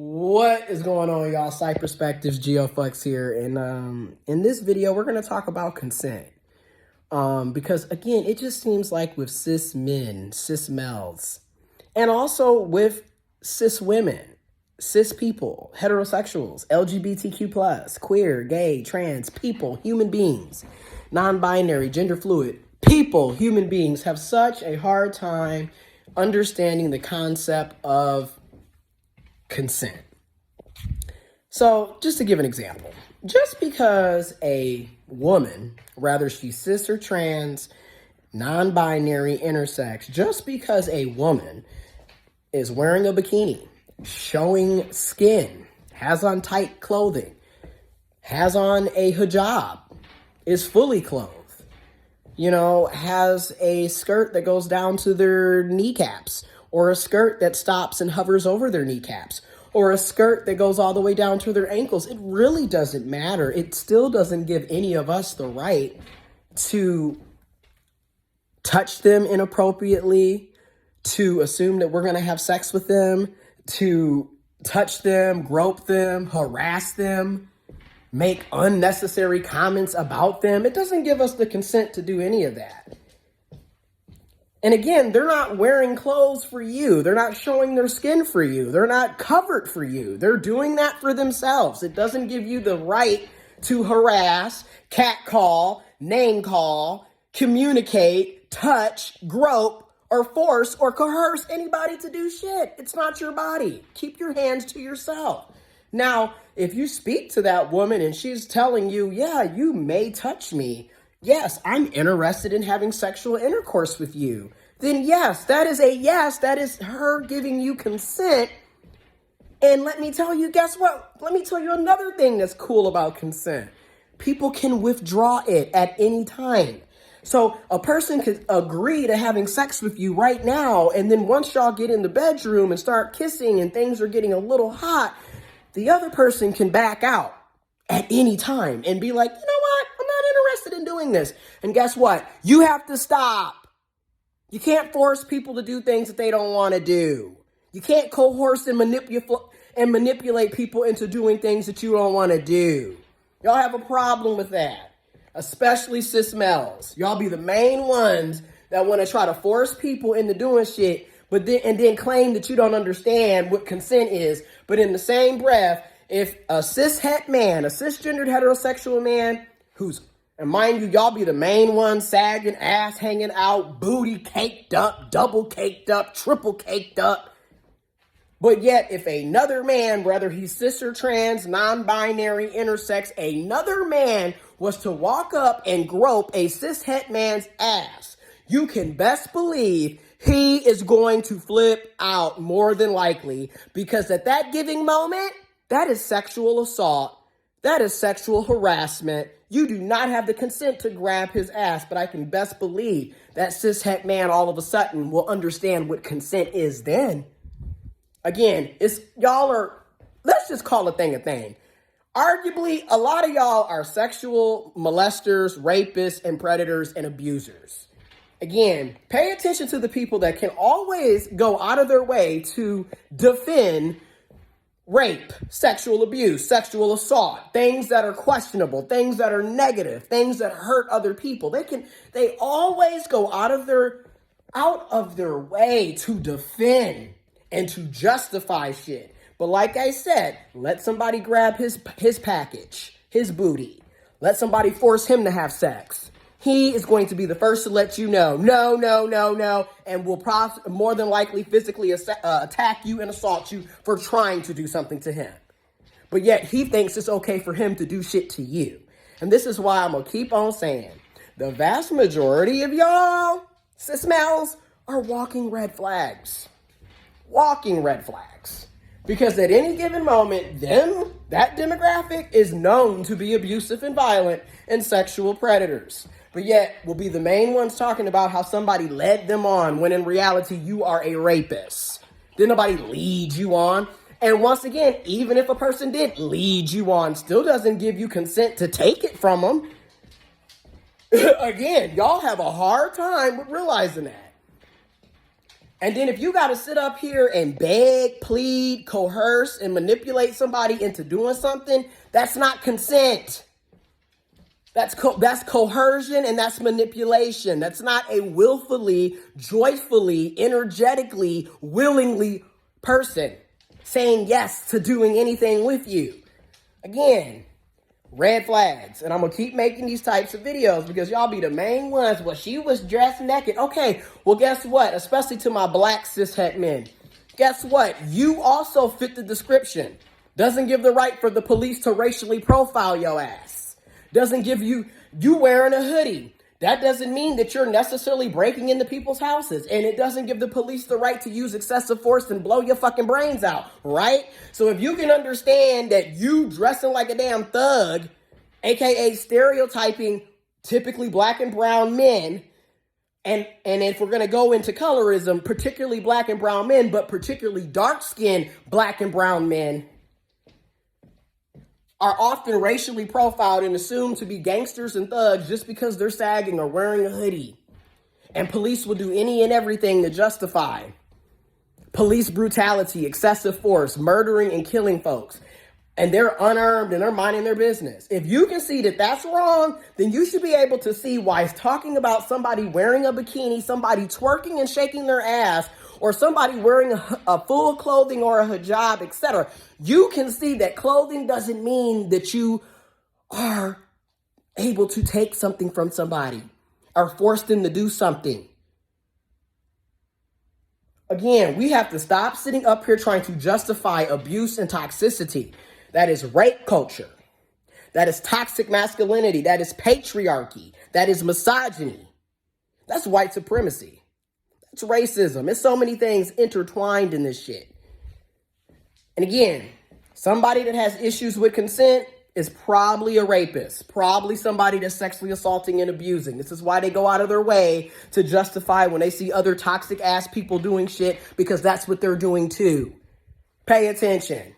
What is going on, y'all? Psych Perspectives, GeoFlux here. And in this video, we're going to talk about consent. Because, again, it just seems like with cis men, cis males, and also with cis women, cis people, heterosexuals, LGBTQ+, queer, gay, trans, people, human beings, non-binary, gender fluid, people, human beings have such a hard time understanding the concept of consent. So just to give an example, just because a woman, whether she's cis or trans, non-binary, intersex, just because a woman is wearing a bikini, showing skin, has on tight clothing, has on a hijab, is fully clothed, has a skirt that goes down to their kneecaps, or a skirt that stops and hovers over their kneecaps, or a skirt that goes all the way down to their ankles. It really doesn't matter. It still doesn't give any of us the right to touch them inappropriately, to assume that we're going to have sex with them, to touch them, grope them, harass them, make unnecessary comments about them. It doesn't give us the consent to do any of that. And again, they're not wearing clothes for you. They're not showing their skin for you. They're not covered for you. They're doing that for themselves. It doesn't give you the right to harass, catcall, name call, communicate, touch, grope, or force or coerce anybody to do shit. It's not your body. Keep your hands to yourself. Now, if you speak to that woman and she's telling you, yeah, you may touch me, yes, I'm interested in having sexual intercourse with you, then yes, that is a yes. That is her giving you consent. And let me tell you, guess what? Let me tell you another thing that's cool about consent. People can withdraw it at any time. So a person could agree to having sex with you right now, and then once y'all get in the bedroom and start kissing and things are getting a little hot, the other person can back out at any time and be like, you know what? I'm not interested in doing this. And guess what? You have to stop. You can't force people to do things that they don't want to do. You can't coerce and manipulate people into doing things that you don't want to do. Y'all have a problem with that, especially cis males. Y'all be the main ones that want to try to force people into doing shit, but then claim that you don't understand what consent is. But in the same breath, if a cishet man, a cisgendered heterosexual man and mind you, y'all be the main ones sagging, ass hanging out, booty caked up, double caked up, triple caked up. But yet, if another man, whether he's cis or trans, non-binary, intersex, another man was to walk up and grope a cishet man's ass, you can best believe he is going to flip out more than likely, because at that giving moment, that is sexual assault. That is sexual harassment. You do not have the consent to grab his ass, but I can best believe that cishet man all of a sudden will understand what consent is then. Again, let's just call a thing a thing. Arguably, a lot of y'all are sexual molesters, rapists, and predators and abusers. Again, pay attention to the people that can always go out of their way to defend rape, sexual abuse, sexual assault, things that are questionable, things that are negative, things that hurt other people. They always go out of their way to defend and to justify shit. But like I said, let somebody grab his package, his booty. Let somebody force him to have sex. He is going to be the first to let you know, no, and will more than likely physically attack you and assault you for trying to do something to him. But yet he thinks it's okay for him to do shit to you. And this is why I'm going to keep on saying, the vast majority of y'all, cis males, are walking red flags. Walking red flags. Because at any given moment, that demographic is known to be abusive and violent and sexual predators. But yet, will be the main ones talking about how somebody led them on, when in reality, you are a rapist. Did nobody lead you on? And once again, even if a person did lead you on, still doesn't give you consent to take it from them. Again, y'all have a hard time with realizing that. And then if you got to sit up here and beg, plead, coerce, and manipulate somebody into doing something, that's not consent. That's coercion and that's manipulation. That's not a willfully, joyfully, energetically, willingly person saying yes to doing anything with you. Again, red flags. And I'm going to keep making these types of videos because y'all be the main ones. Well, she was dressed naked. Okay, well, guess what? Especially to my black cishet men. Guess what? You also fit the description. Doesn't give the right for the police to racially profile your ass. Doesn't give you wearing a hoodie. That doesn't mean that you're necessarily breaking into people's houses. And it doesn't give the police the right to use excessive force and blow your fucking brains out, right? So if you can understand that you dressing like a damn thug, aka stereotyping typically black and brown men, and if we're going to go into colorism, particularly black and brown men, but particularly dark-skinned black and brown men, are often racially profiled and assumed to be gangsters and thugs just because they're sagging or wearing a hoodie. And police will do any and everything to justify police brutality, excessive force, murdering and killing folks. And they're unarmed and they're minding their business. If you can see that that's wrong, then you should be able to see why talking about somebody wearing a bikini, somebody twerking and shaking their ass, or somebody wearing a full clothing or a hijab, etc. You can see that clothing doesn't mean that you are able to take something from somebody or force them to do something. Again, we have to stop sitting up here trying to justify abuse and toxicity. That is rape culture. That is toxic masculinity. That is patriarchy. That is misogyny. That's white supremacy. That's racism. It's so many things intertwined in this shit. And again, somebody that has issues with consent is probably a rapist, probably somebody that's sexually assaulting and abusing. This is why they go out of their way to justify when they see other toxic ass people doing shit, because that's what they're doing too. Pay attention.